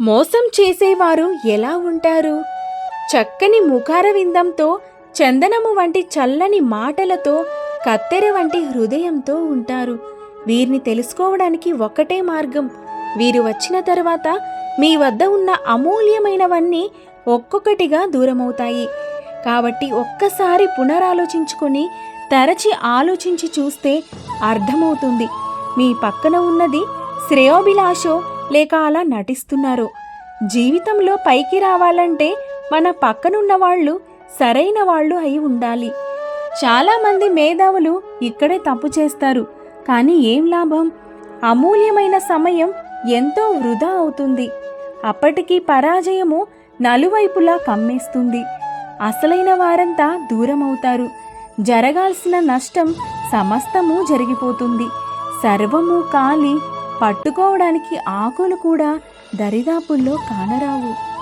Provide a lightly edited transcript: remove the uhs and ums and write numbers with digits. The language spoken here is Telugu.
మోసం చేసేవారు ఎలా ఉంటారు? చక్కని ముఖారవిందంతో, చందనము వంటి చల్లని మాటలతో, కత్తెర వంటి హృదయంతో ఉంటారు. వీరిని తెలుసుకోవడానికి ఒక్కటే మార్గం. వీరు వచ్చిన తర్వాత మీ వద్ద ఉన్న అమూల్యమైనవన్నీ ఒక్కొక్కటిగా దూరమవుతాయి. కాబట్టి ఒక్కసారి పునరాలోచించుకొని తరచి ఆలోచించి చూస్తే అర్థమవుతుంది మీ పక్కన ఉన్నది శ్రేయోభిలాషో లేక అలా నటిస్తున్నారో. జీవితంలో పైకి రావాలంటే మన పక్కనున్న వాళ్ళు సరైన వాళ్ళు అయి ఉండాలి. చాలామంది మేధావులు ఇక్కడే తప్పు చేస్తారు. కానీ ఏం లాభం? అమూల్యమైన సమయం ఎంతో వృధా అవుతుంది. అప్పటికి పరాజయము నలువైపులా కమ్మేస్తుంది. అసలైన వారంతా దూరమవుతారు. జరగాల్సిన నష్టం సమస్తము జరిగిపోతుంది. సర్వము కాలి పట్టుకోవడానికి ఆకులు కూడా దరిదాపుల్లో కానరావు.